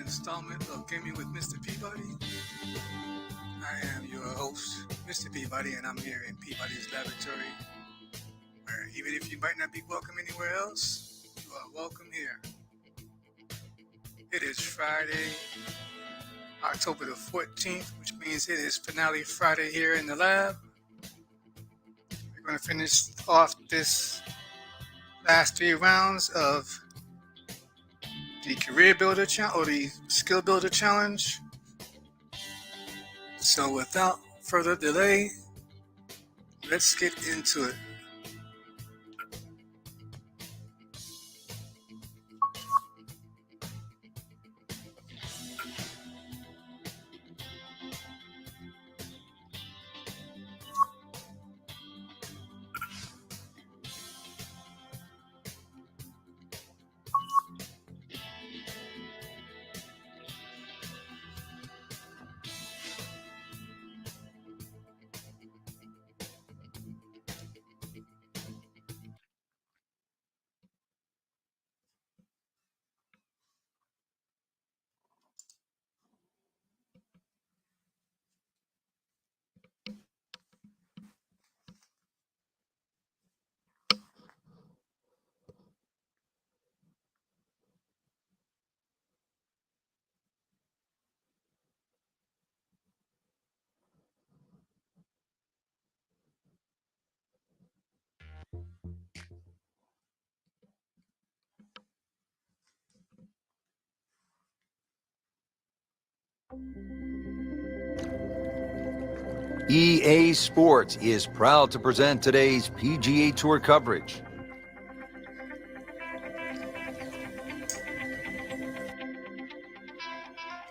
installment of Gaming with Mr. Peabody. I am your host, Mr. Peabody, and I'm here in Peabody's laboratory, where even if you might not be welcome anywhere else, you are welcome here. It is Friday, October the 14th, which means it is finale Friday here in the lab. We're going to finish off this last 3 rounds of the Career Builder Challenge, or the Skill Builder Challenge. So without further delay, let's get into it. EA Sports is proud to present today's PGA Tour coverage.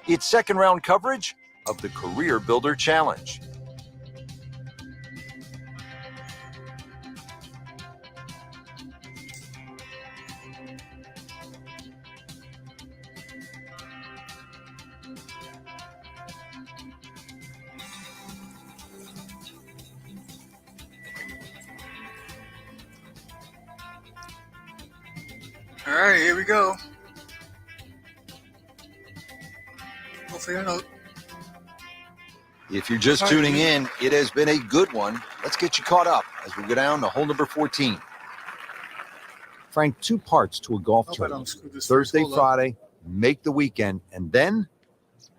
It's second round coverage of the Career Builder Challenge. All right, here we go. Hopefully I don't. If you're just tuning in, it has been a good one. Let's get you caught up as we go down to hole number 14. Frank, 2 parts to a golf tournament. Thursday, Friday, make the weekend, and then?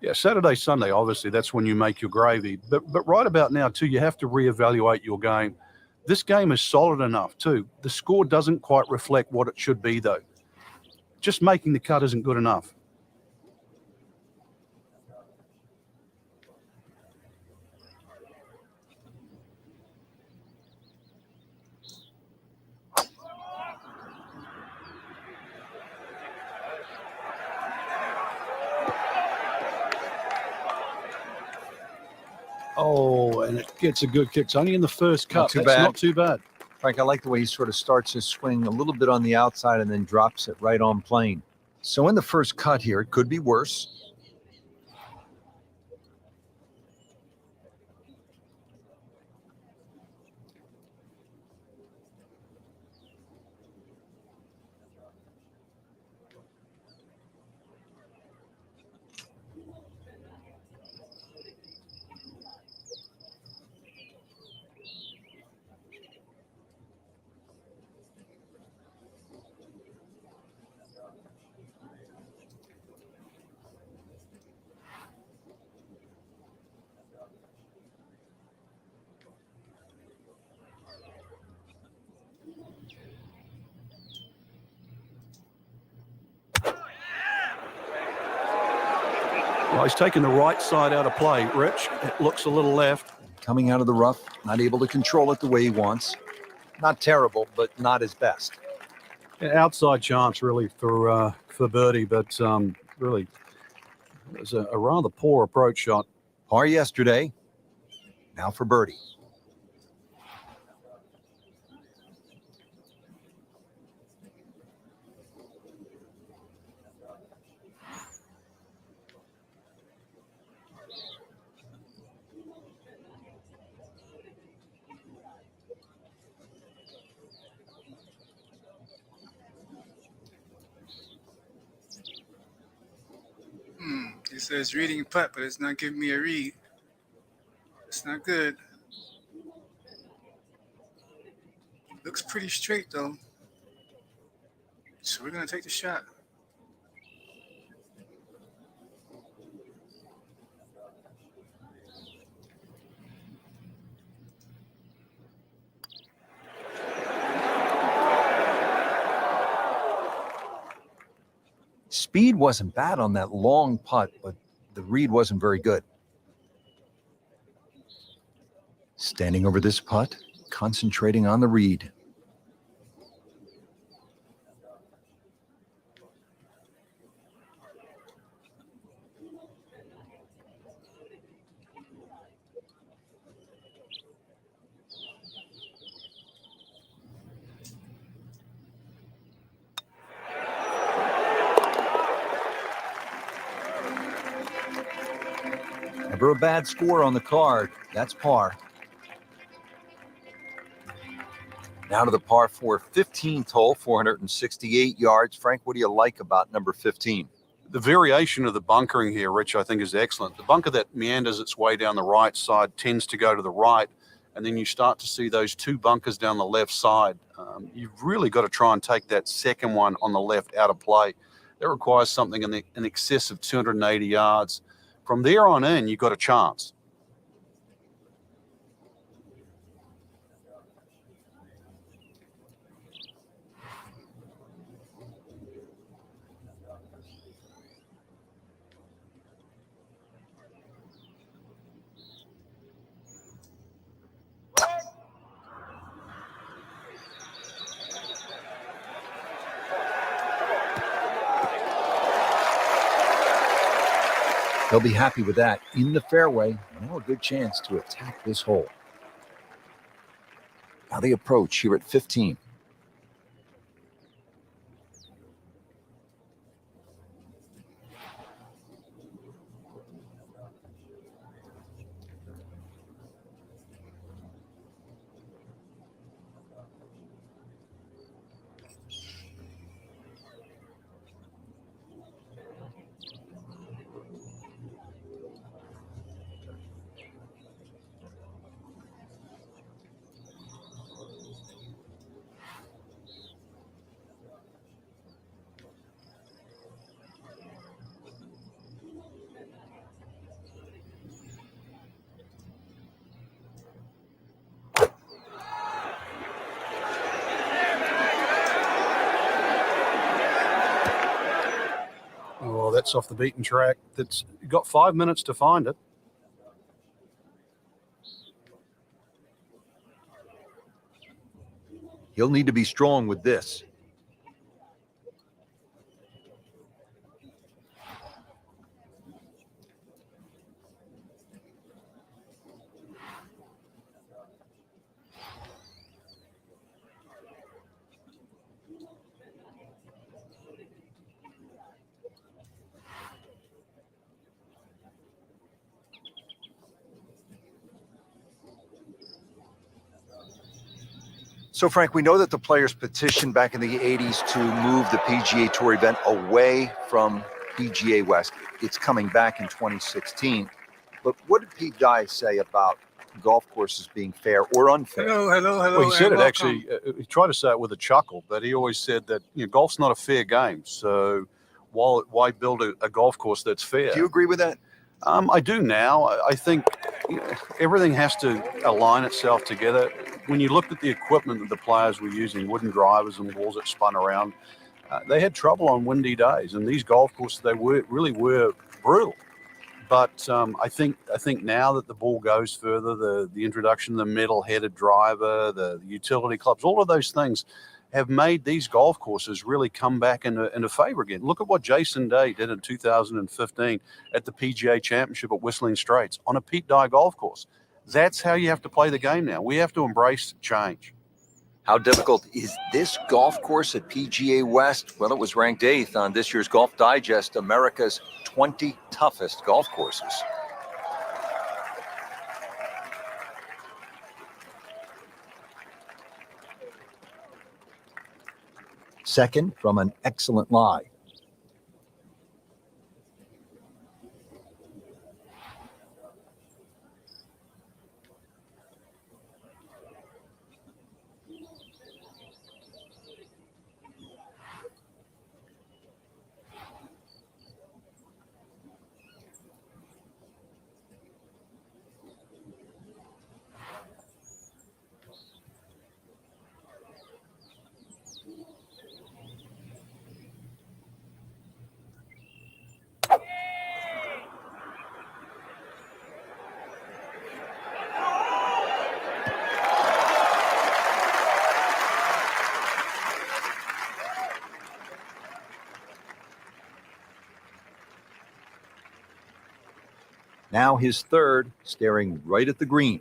Yeah, Saturday, Sunday, obviously, that's when you make your gravy. But right about now, too, you have to reevaluate your game. This game is solid enough, too. The score doesn't quite reflect what it should be, though. Just making the cut isn't good enough. Oh, and it gets a good kick. It's only in the first cut. That's not too bad. Frank, I like the way he sort of starts his swing a little bit on the outside and then drops it right on plane. So in the first cut here, it could be worse. Well, he's taking the right side out of play, Rich. It looks a little left. Coming out of the rough, not able to control it the way he wants. Not terrible, but not his best. Outside chance, really, for birdie, but really, it was a rather poor approach shot. Par yesterday, now for birdie. says reading putt, but it's not giving me a read. It's not good. Looks pretty straight though. So we're gonna take the shot. Speed wasn't bad on that long putt, but the read wasn't very good. Standing over this putt, concentrating on the read. Never a bad score on the card. That's par. Now to the par 4 15th hole, 468 yards. Frank, what do you like about number 15? The variation of the bunkering here, Rich, I think is excellent. The bunker that meanders its way down the right side tends to go to the right, and then you start to see those two bunkers down the left side. You've really got to try and take that second one on the left out of play. That requires something in excess of 280 yards. From there on in, you've got a chance. They'll be happy with that. In the fairway, now a good chance to attack this hole. Now the approach here at 15. Oh, that's off the beaten track. That's got 5 minutes to find it. He'll need to be strong with this. So, Frank, we know that the players petitioned back in the 80s to move the PGA Tour event away from PGA West. It's coming back in 2016. But what did Pete Dye say about golf courses being fair or unfair? Hello. Well, he said it actually. He tried to say it with a chuckle, but he always said that golf's not a fair game. So why build a golf course that's fair? Do you agree with that? I do now. I think everything has to align itself together. When you looked at the equipment that the players were using, wooden drivers and balls that spun around, they had trouble on windy days. And these golf courses, they really were brutal. But I think now that the ball goes further, the introduction of the metal-headed driver, the utility clubs, all of those things have made these golf courses really come back into favor again. Look at what Jason Day did in 2015 at the PGA Championship at Whistling Straits on a Pete Dye golf course. That's how you have to play the game now. We have to embrace change. How difficult is this golf course at PGA West? Well, it was ranked 8th on this year's Golf Digest, America's 20 toughest golf courses. Second from an excellent lie. Now his third, staring right at the green.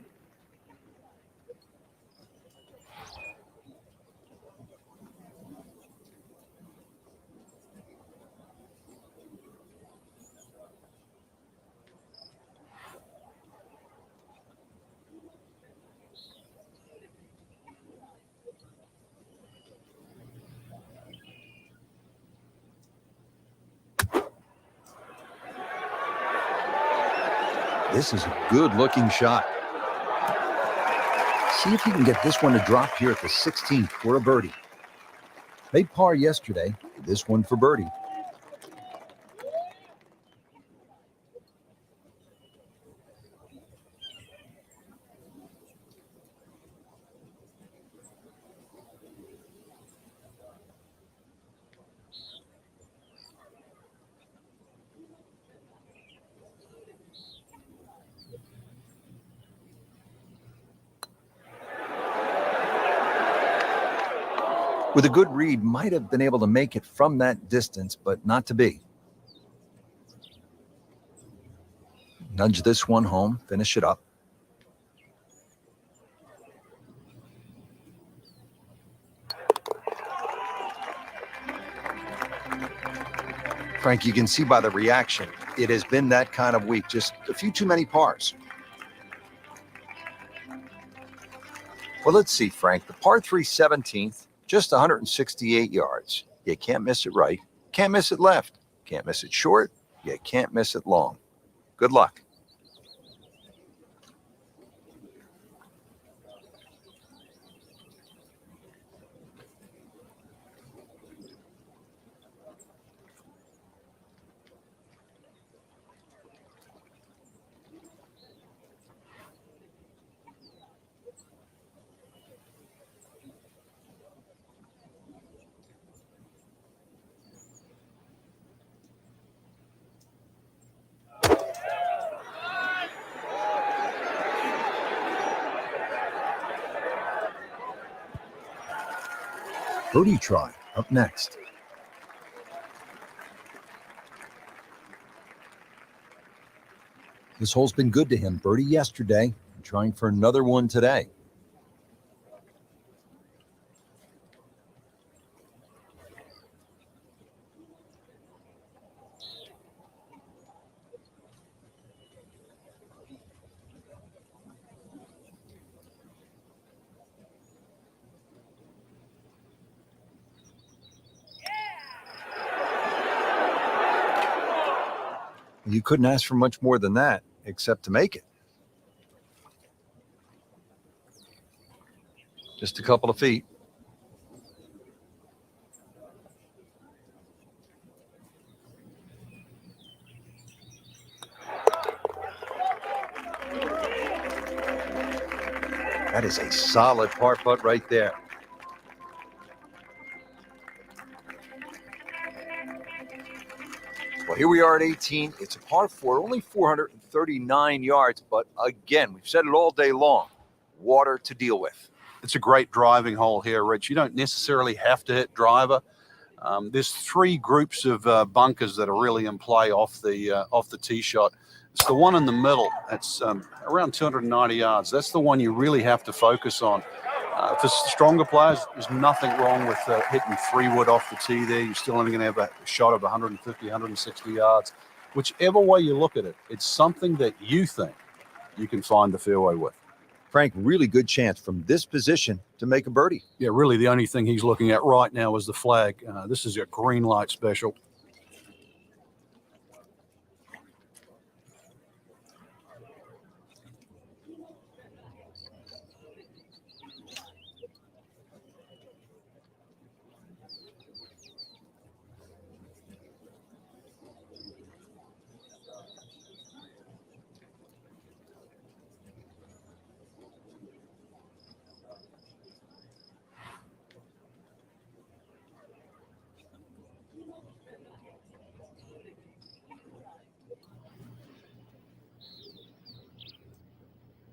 This is a good-looking shot. See if he can get this one to drop here at the 16th for a birdie. Made par yesterday, this one for birdie. With a good read, might have been able to make it from that distance, but not to be. Nudge this one home, finish it up. Frank, you can see by the reaction, it has been that kind of week. Just a few too many pars. Well, let's see, Frank. The par 3 17th. Just 168 yards. You can't miss it right. Can't miss it left. Can't miss it short. You can't miss it long. Good luck. Birdie try up next. This hole's been good to him. Birdie yesterday, and trying for another one today. You couldn't ask for much more than that, except to make it. Just a couple of feet. That is a solid par putt right there. Well, here we are at 18. It's a par 4, only 439 yards. But again, we've said it all day long, water to deal with. It's a great driving hole here, Rich. You don't necessarily have to hit driver. There's three groups of bunkers that are really in play off the tee shot. It's the one in the middle. That's around 290 yards. That's the one you really have to focus on. For stronger players, there's nothing wrong with hitting 3-wood off the tee there. You're still only going to have a shot of 150, 160 yards. Whichever way you look at it, it's something that you think you can find the fairway with. Frank, really good chance from this position to make a birdie. Yeah, really the only thing he's looking at right now is the flag. This is a green light special.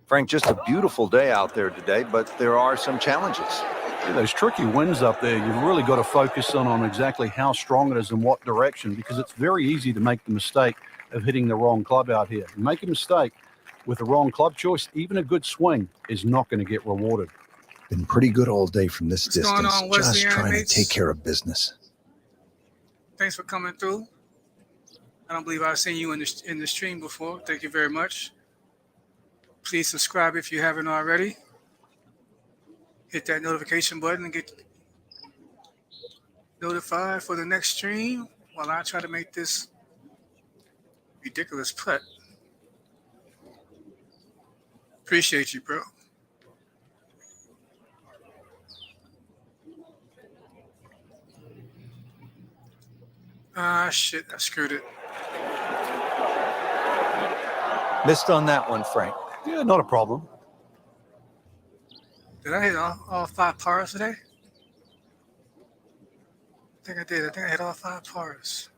Frank, just a beautiful day out there today, but there are some challenges. Yeah, those tricky winds up there, you've really got to focus on exactly how strong it is and what direction, because it's very easy to make the mistake of hitting the wrong club out here. You make a mistake with the wrong club choice, even a good swing is not going to get rewarded. Been pretty good all day from this What's going distance, on, Wesley just trying to Animates? take care of business. Thanks for coming through. I don't believe I've seen you in the stream before. Thank you very much. Please subscribe if you haven't already. Hit that notification button and get notified for the next stream while I try to make this ridiculous putt. Appreciate you, bro. Ah, shit, I screwed it. Missed on that one, Frank. Yeah, not a problem. Did I hit all 5 pars today? I think I did. I think I hit all 5 pars.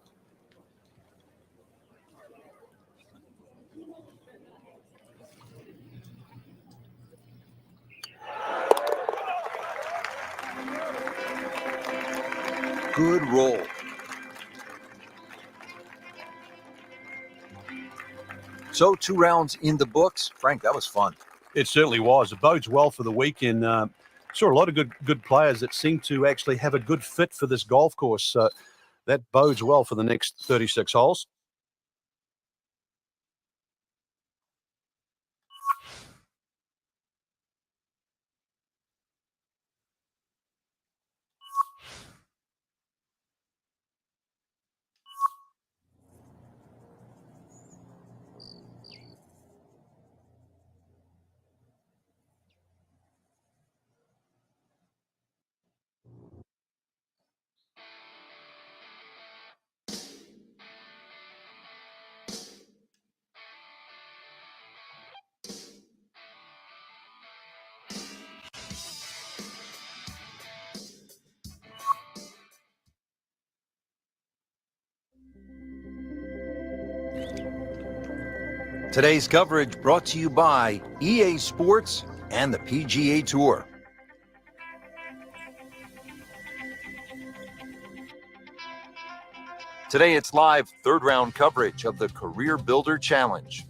Good roll. So 2 rounds in the books. Frank, that was fun. It certainly was. It bodes well for the weekend. Saw a lot of good players that seem to actually have a good fit for this golf course. That bodes well for the next 36 holes. Today's coverage brought to you by EA Sports and the PGA Tour. Today it's live 3rd round coverage of the Career Builder Challenge.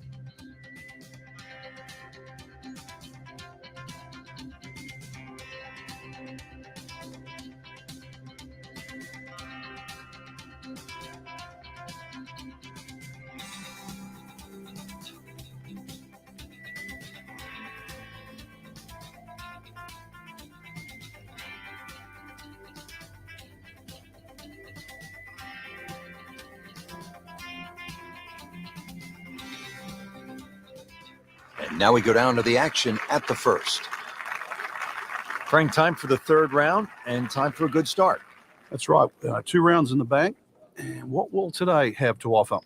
And now we go down to the action at the 1st. Frank, time for the 3rd round and time for a good start. That's right. 2 rounds in the bank. And what will today have to offer?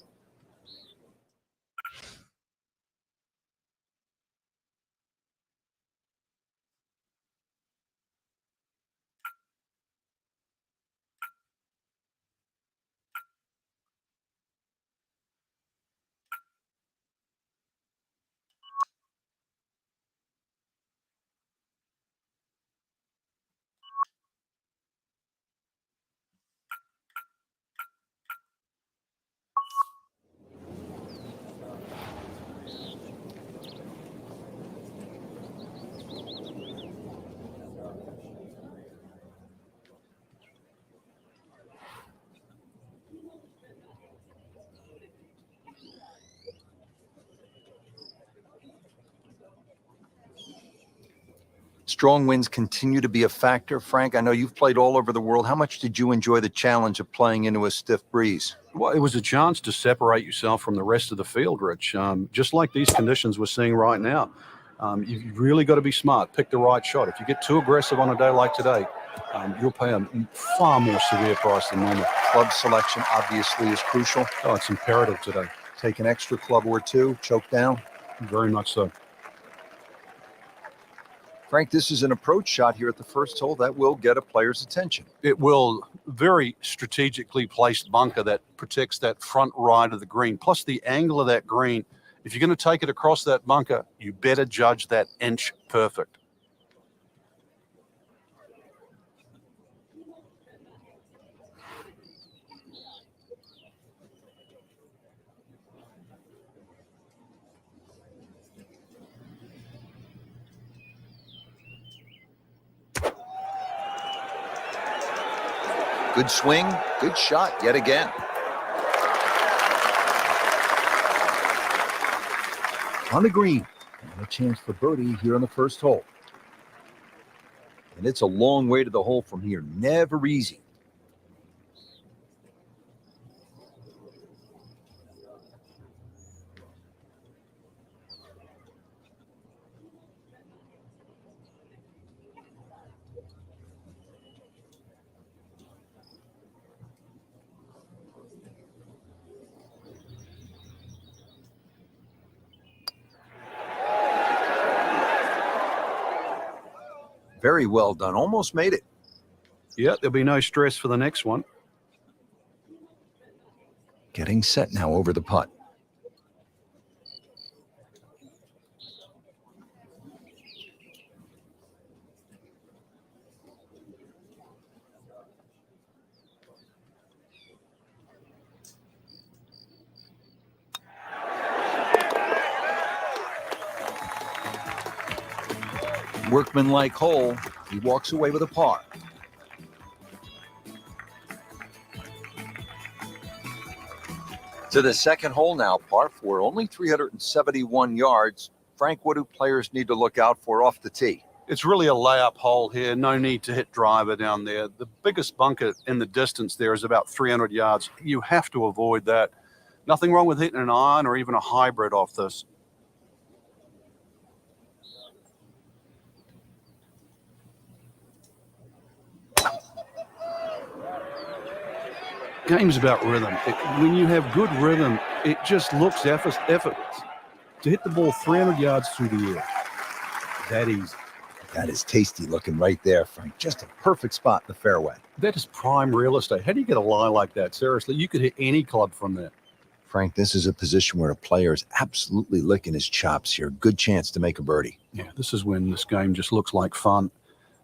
Strong winds continue to be a factor. Frank, I know you've played all over the world. How much did you enjoy the challenge of playing into a stiff breeze? Well, it was a chance to separate yourself from the rest of the field, Rich. Just like these conditions we're seeing right now. You've really got to be smart. Pick the right shot. If you get too aggressive on a day like today, you'll pay a far more severe price than normal. Club selection obviously is crucial. Oh, it's imperative today. Take an extra club or 2, choke down. Very much so. Frank, this is an approach shot here at the 1st hole that will get a player's attention. It will. Very strategically placed bunker that protects that front right of the green, plus the angle of that green. If you're going to take it across that bunker, you better judge that inch perfect. Good swing, good shot yet again. On the green, and a chance for birdie here on the first hole. And it's a long way to the hole from here. Never easy. Very well done. Almost made it. Yeah, there'll be no stress for the next one. Getting set now over the putt. Workmanlike hole. He walks away with a par. To the second hole now, par 4, only 371 yards. Frank, what do players need to look out for off the tee? It's really a layup hole here. No need to hit driver down there. The biggest bunker in the distance there is about 300 yards. You have to avoid that. Nothing wrong with hitting an iron or even a hybrid off this. Game's about rhythm. When you have good rhythm, it just looks effortless. To hit the ball 300 yards through the air, that easy. That is tasty looking right there, Frank. Just a perfect spot in the fairway. That is prime real estate. How do you get a lie like that? Seriously, you could hit any club from that. Frank, this is a position where a player is absolutely licking his chops here. Good chance to make a birdie. Yeah, this is when this game just looks like fun.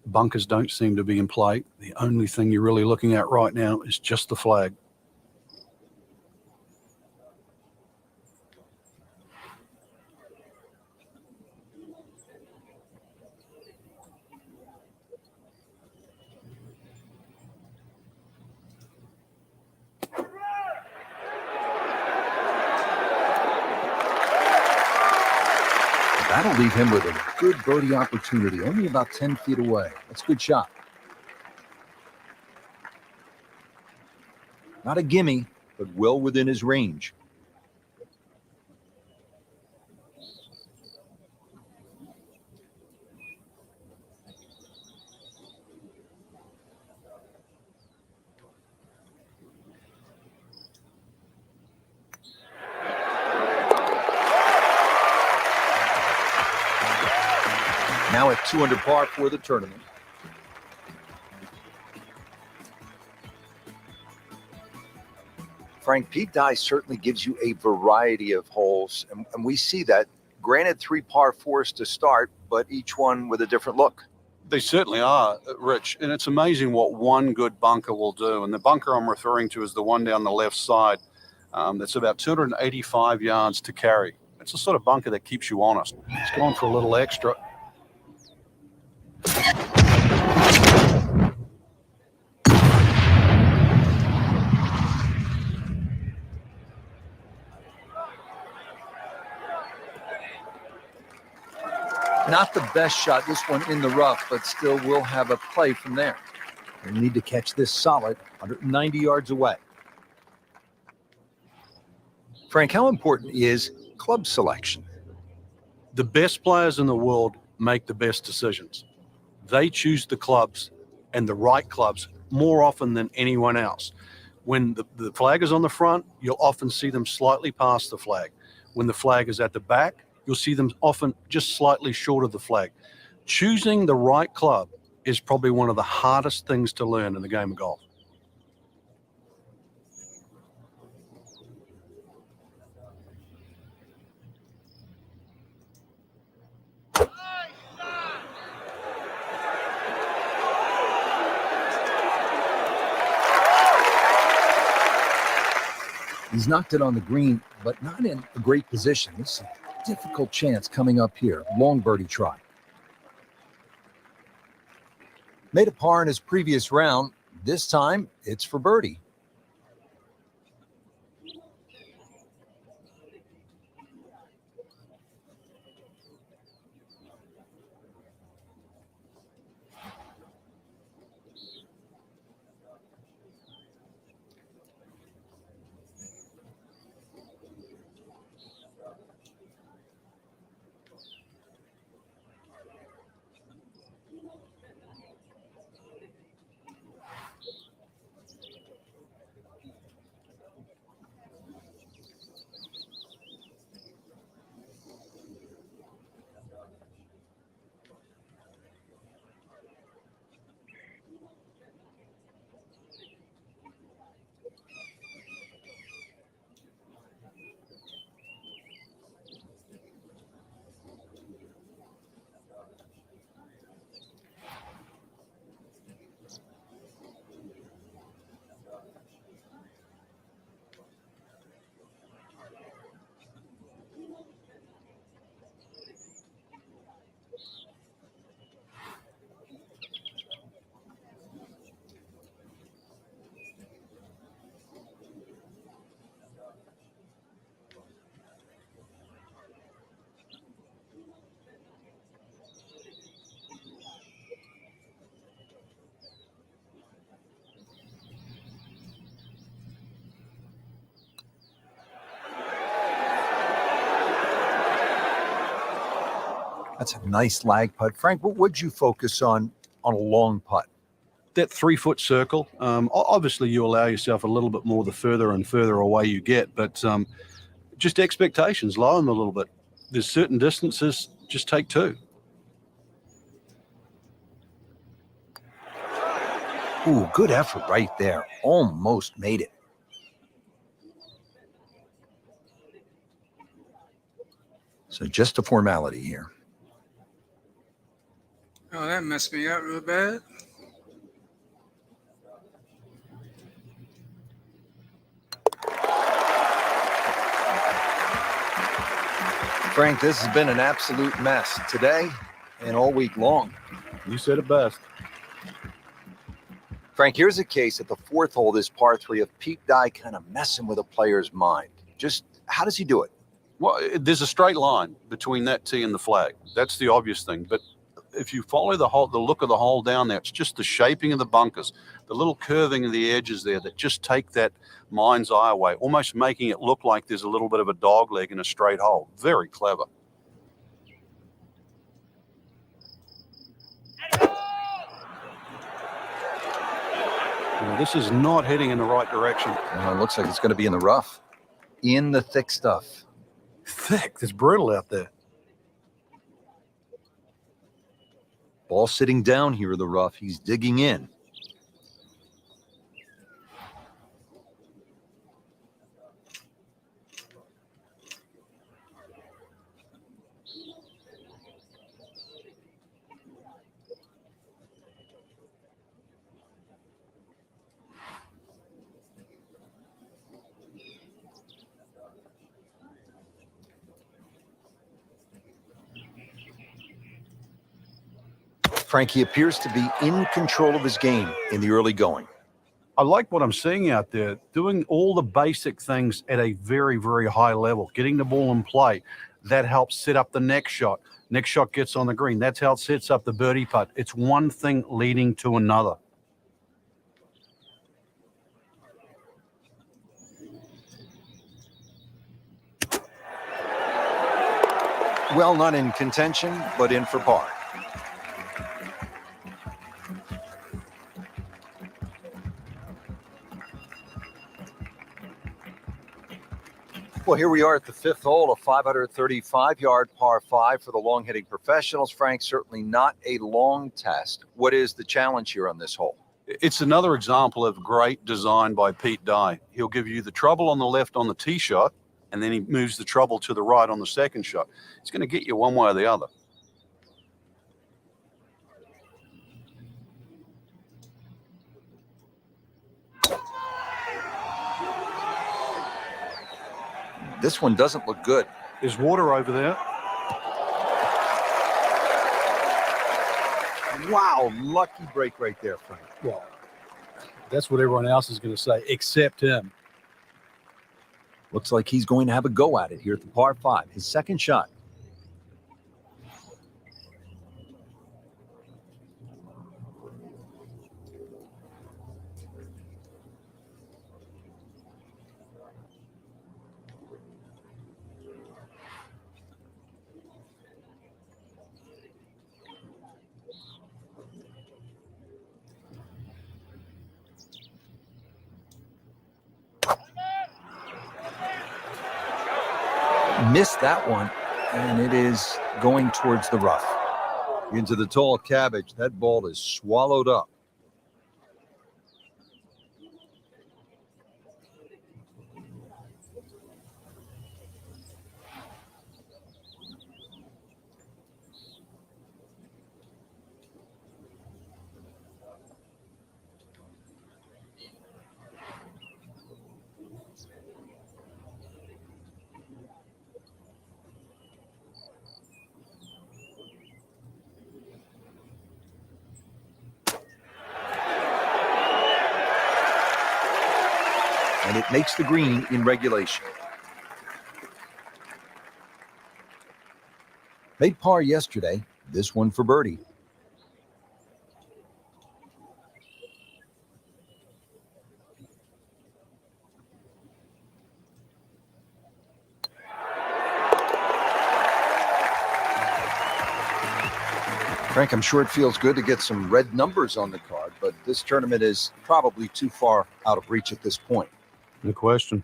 Bunkers don't seem to be in play. The only thing you're really looking at right now is just the flag. That'll leave him with a good birdie opportunity, only about 10 feet away. That's a good shot. Not a gimme, but well within his range. Now at 2 under par for the tournament. Frank, Pete Dye certainly gives you a variety of holes, and we see that. Granted, 3 par 4s to start, but each one with a different look. They certainly are, Rich, and it's amazing what one good bunker will do. And the bunker I'm referring to is the one down the left side. That's about 285 yards to carry. It's the sort of bunker that keeps you honest. It's going for a little extra. Not the best shot, this one in the rough, but still will have a play from there. They need to catch this solid 190 yards away. Frank, how important is club selection? The best players in the world make the best decisions. They choose the clubs and the right clubs more often than anyone else. When the flag is on the front, you'll often see them slightly past the flag. When the flag is at the back, you'll see them often just slightly short of the flag. Choosing the right club is probably one of the hardest things to learn in the game of golf. He's knocked it on the green, but not in a great position. This is a difficult chance coming up here. Long birdie try. Made a par in his previous round. This time, it's for birdie. That's a nice lag putt. Frank, what would you focus on a long putt? That 3-foot circle. Obviously, you allow yourself a little bit more the further and further away you get, but just expectations, lower them a little bit. There's certain distances, just take 2. Ooh, good effort right there. Almost made it. So just a formality here. Oh, that messed me up real bad. Frank, this has been an absolute mess today and all week long. You said it best. Frank, here's a case at the 4th hole, this par 3 of Pete Dye kind of messing with a player's mind. Just how does he do it? Well, there's a straight line between that tee and the flag. That's the obvious thing. But if you follow the look of the hole down there, it's just the shaping of the bunkers, the little curving of the edges there that just take that mind's eye away, almost making it look like there's a little bit of a dog leg in a straight hole. Very clever. Well, this is not heading in the right direction. It looks like it's going to be in the rough, in the thick stuff. Thick. It's brutal out there. Ball sitting down here in the rough. He's digging in. Frankie appears to be in control of his game in the early going. I like what I'm seeing out there, doing all the basic things at a very, very high level, getting the ball in play. That helps set up the next shot. Next shot gets on the green. That's how it sets up the birdie putt. It's one thing leading to another. Well, not in contention, but in for par. Well, here we are at the 5th hole, a 535-yard par 5 for the long-hitting professionals. Frank, certainly not a long test. What is the challenge here on this hole? It's another example of great design by Pete Dye. He'll give you the trouble on the left on the tee shot, and then he moves the trouble to the right on the second shot. It's going to get you one way or the other. This one doesn't look good. There's water over there. Wow, lucky break right there, Frank. Well, That's what everyone else is going to say, except him. Looks like he's going to have a go at it here at the par 5, his second shot. Missed that one, and it is going towards the rough. Into the tall cabbage. That ball is swallowed up. And it makes the green in regulation. Made par yesterday, this one for birdie. Frank, I'm sure it feels good to get some red numbers on the card, but this tournament is probably too far out of reach at this point. No question.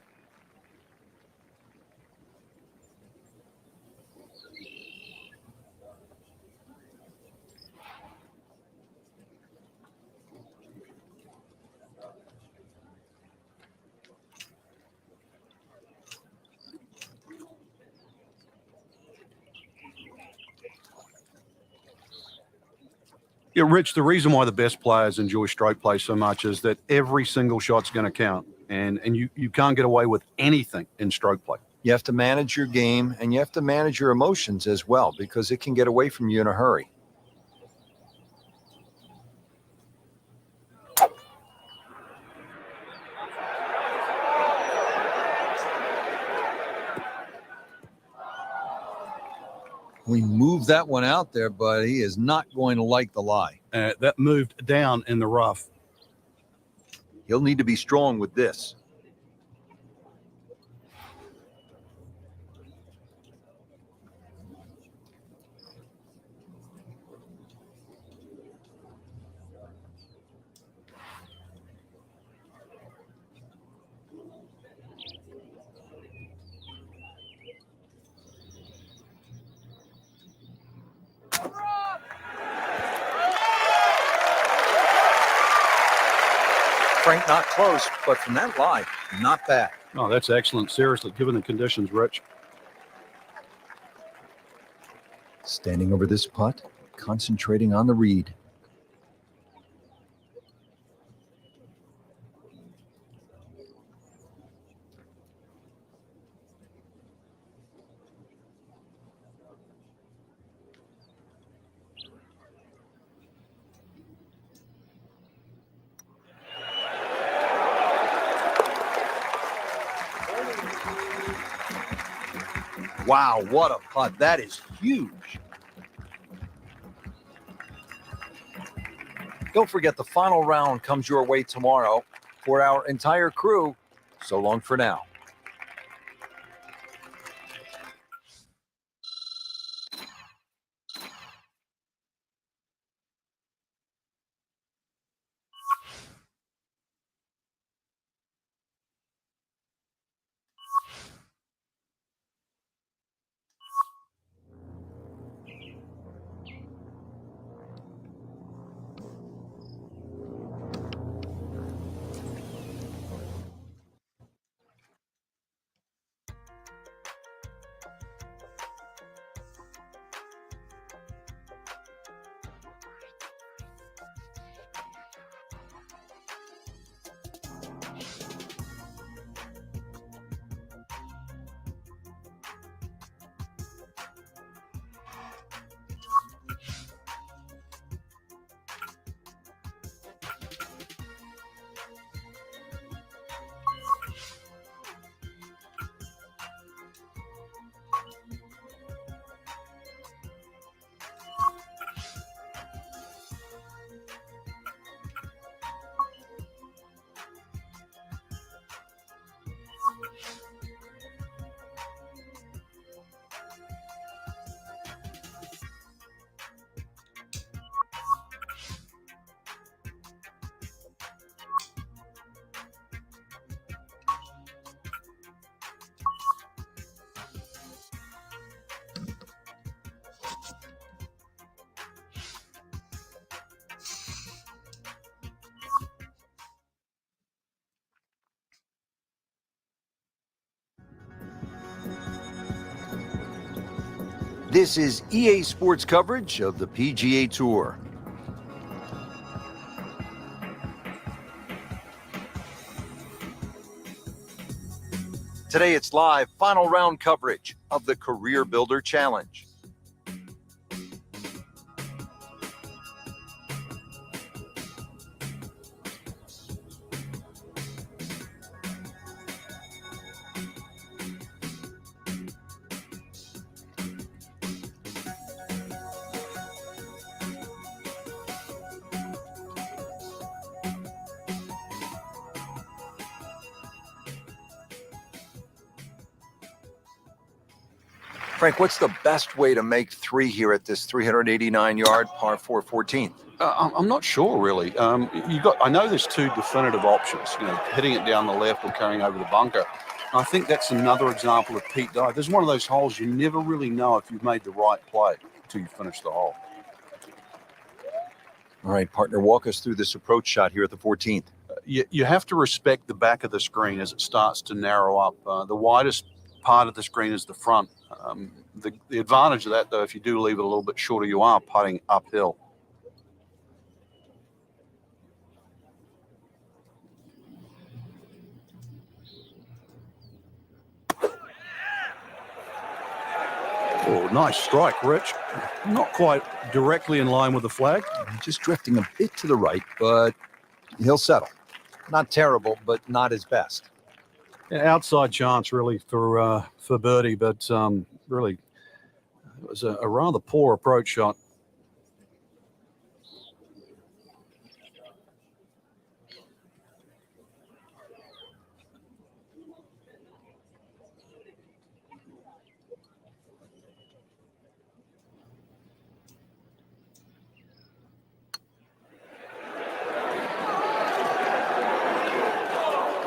Yeah, Rich, the reason why the best players enjoy stroke play so much is that every single shot's going to count, and you can't get away with anything in stroke play. You have to manage your game, and you have to manage your emotions as well, because it can get away from you in a hurry. We moved that one out there, but he is not going to like the lie. That moved down in the rough. He'll need to be strong with this. Frank, not close, but from that lie, not bad. Oh, that's excellent. Seriously, given the conditions, Rich. Standing over this putt, concentrating on the read. Wow, what a putt. That is huge. Don't forget, the final round comes your way tomorrow. For our entire crew, so long for now. This is EA Sports coverage of the PGA Tour. Today it's live final round coverage of the Career Builder Challenge. Frank, what's the best way to make three here at this 389-yard par 4 14th? I'm not sure, really. I know there's two definitive options, hitting it down the left or carrying over the bunker. I think that's another example of Pete Dye. There's one of those holes you never really know if you've made the right play until you finish the hole. All right, partner, walk us through this approach shot here at the 14th. You have to respect the back of the screen as it starts to narrow up. The widest part of the screen is the front. The advantage of that, though, if you do leave it a little bit shorter, you are putting uphill. Oh, nice strike, Rich. Not quite directly in line with the flag. Just drifting a bit to the right, but he'll settle. Not terrible, but not his best. Yeah, outside chance, really, for birdie, but really, it was a rather poor approach shot.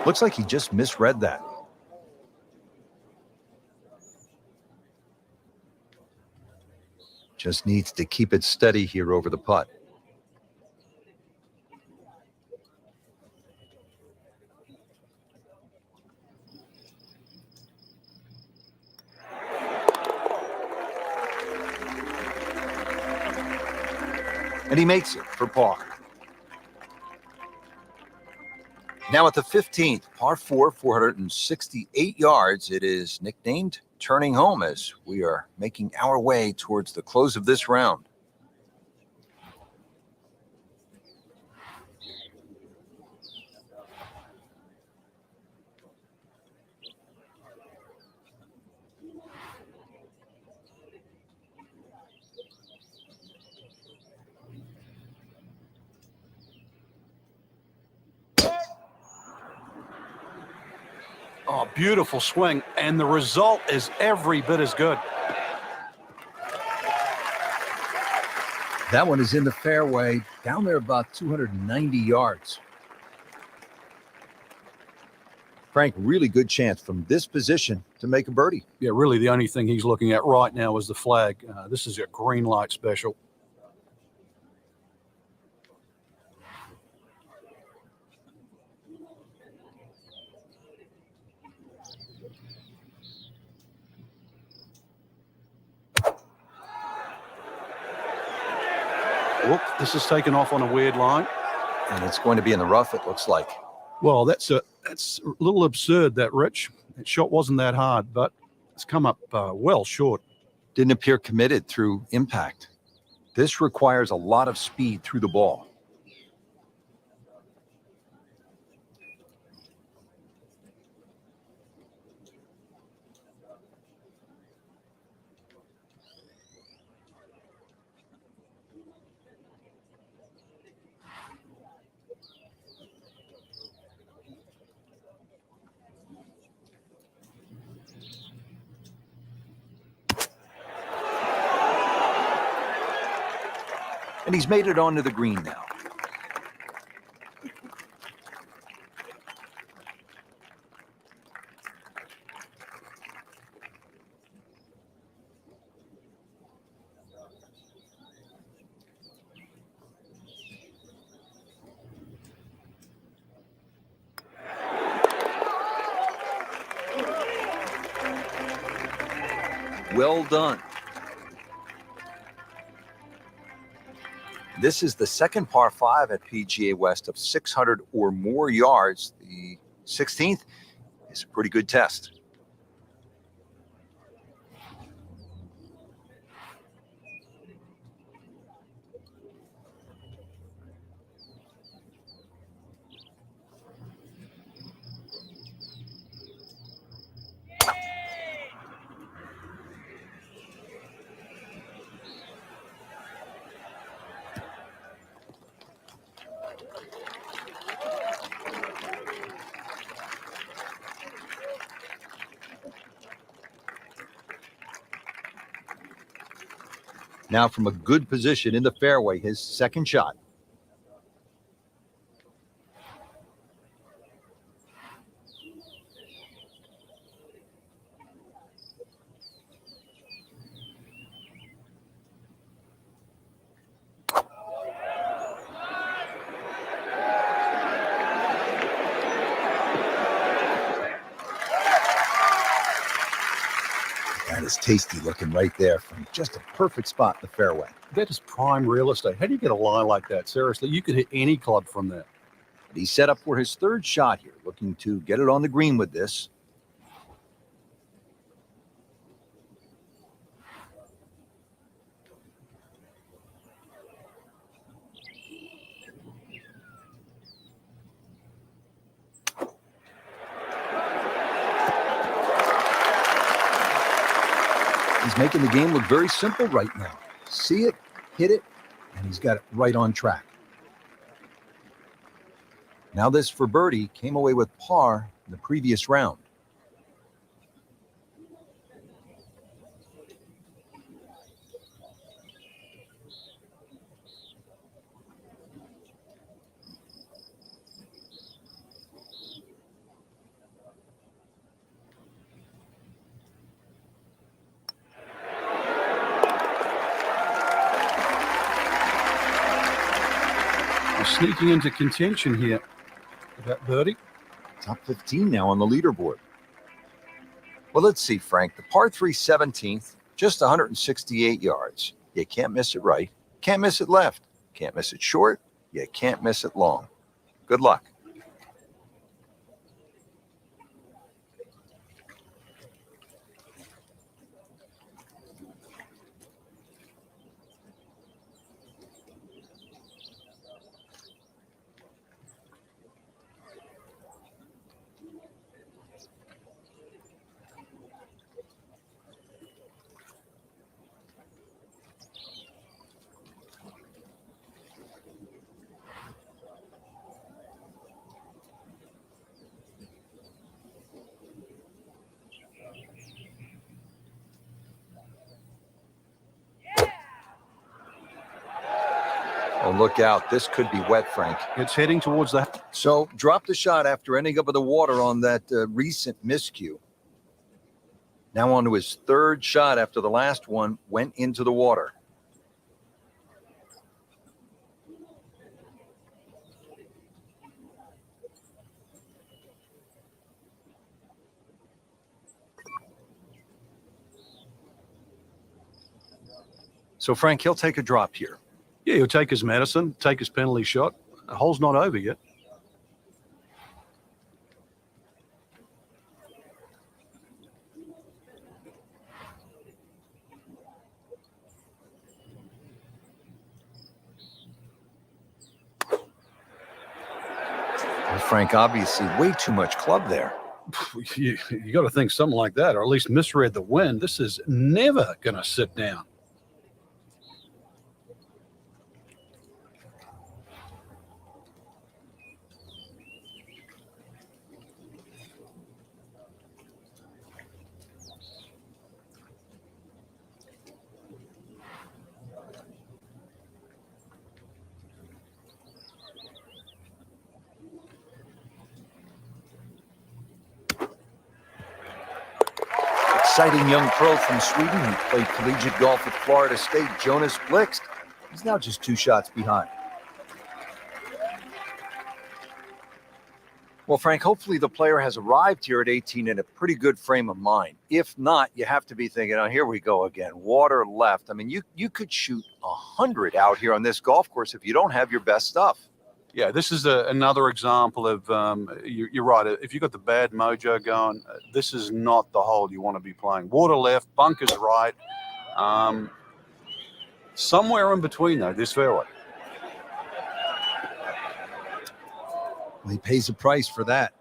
Looks like he just misread that. Just needs to keep it steady here over the putt. And he makes it for par. Now at the 15th, par 4, 468 yards. It is nicknamed Turning Home as we are making our way towards the close of this round. Oh, beautiful swing, and the result is every bit as good. That one is in the fairway, down there about 290 yards. Frank, really good chance from this position to make a birdie. Yeah, really the only thing he's looking at right now is the flag. This is a green light special. Whoop, this is taken off on a weird line. And it's going to be in the rough, it looks like. Well, that's a little absurd, that, Rich. That shot wasn't that hard, but it's come up well short. Didn't appear committed through impact. This requires a lot of speed through the ball. And he's made it onto the green now. Well done. This is the second par 5 at PGA West of 600 or more yards. The 16th is a pretty good test. Now from a good position in the fairway, his second shot. That is tasty looking right there from just a perfect spot in the fairway. That is prime real estate. How do you get a lie like that? Seriously, you could hit any club from that. He's set up for his third shot here, looking to get it on the green with this. He's making the game look very simple right now. See it, hit it, and he's got it right on track. Now this for birdie, came away with par in the previous round. Sneaking into contention here. That birdie. Top 15 now on the leaderboard. Well, let's see, Frank. The par 3 17th, just 168 yards. You can't miss it right. Can't miss it left. Can't miss it short. You can't miss it long. Good luck. Oh, look out. This could be wet, Frank. It's heading towards that. So drop the shot after ending up with the water on that recent miscue. Now on to his third shot after the last one went into the water. So, Frank, he'll take a drop here. Yeah, he'll take his medicine, take his penalty shot. The hole's not over yet. Well, Frank, obviously way too much club there. You got to think something like that, or at least misread the wind. This is never going to sit down. Exciting young pro from Sweden who played collegiate golf at Florida State, Jonas Blixt. He's now just 2 shots behind. Well, Frank, hopefully the player has arrived here at 18 in a pretty good frame of mind. If not, you have to be thinking, oh, here we go again. Water left. I mean, you could shoot 100 out here on this golf course if you don't have your best stuff. Yeah, this is another example of, you're right. If you've got the bad mojo going, this is not the hole you want to be playing. Water left, bunkers right. Somewhere in between, though, this fairway. Well, he pays a price for that.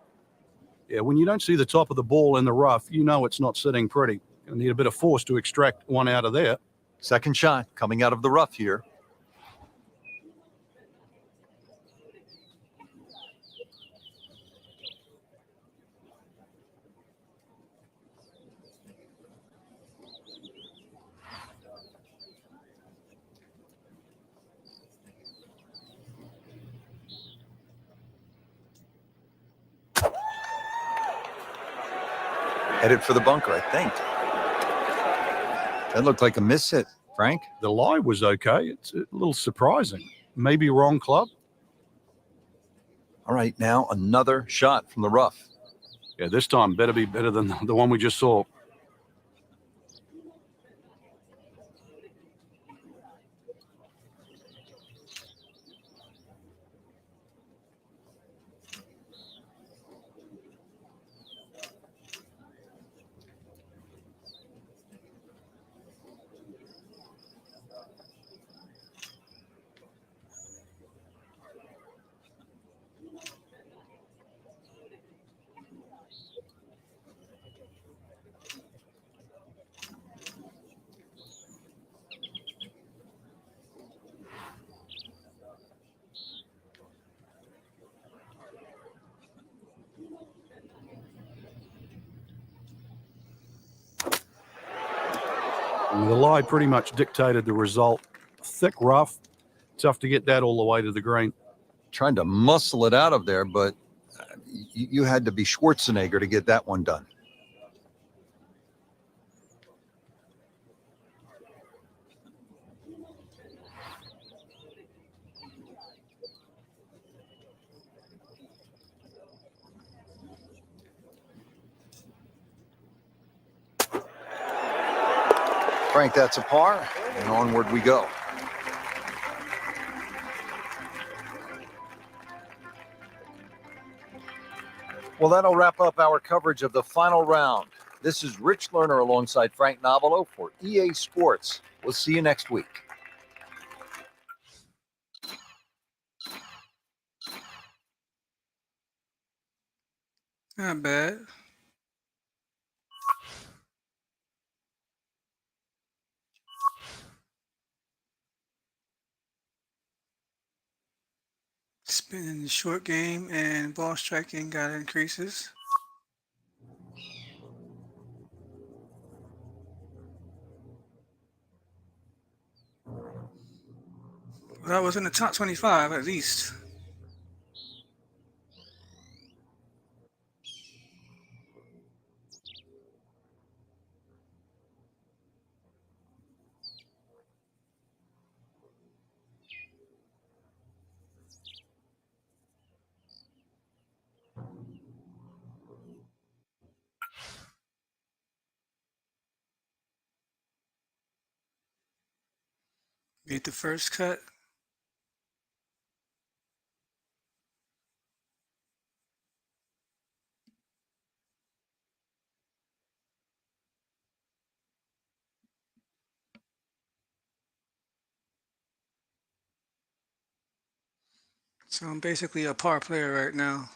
Yeah, when you don't see the top of the ball in the rough, you know it's not sitting pretty. You need a bit of force to extract one out of there. Second shot coming out of the rough here. Headed for the bunker, I think. That looked like a miss hit, Frank. The lie was okay. It's a little surprising. Maybe wrong club. All right, now another shot from the rough. Yeah, this time better be better than the one we just saw. The lie pretty much dictated the result. Thick rough, tough to get that all the way to the green. Trying to muscle it out of there, but you had to be Schwarzenegger to get that one done. Frank, that's a par, and onward we go. Well, that'll wrap up our coverage of the final round. This is Rich Lerner alongside Frank Novelo for EA Sports. We'll see you next week. Not bad. Spin in the short game and ball striking got increases. Well, I was in the top 25 at least. Made the first cut. So I'm basically a par player right now.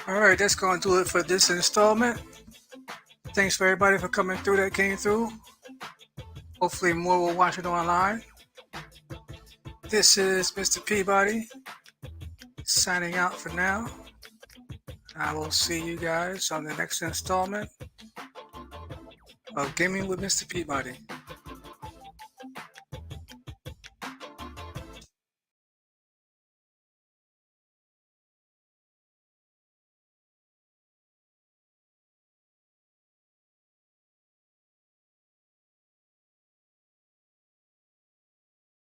All right, that's going to do it for this installment. Thanks for everybody for coming through that came through. Hopefully more will watch it online. This is Mr. Peabody signing out for now. I will see you guys on the next installment of Gaming with Mr. Peabody.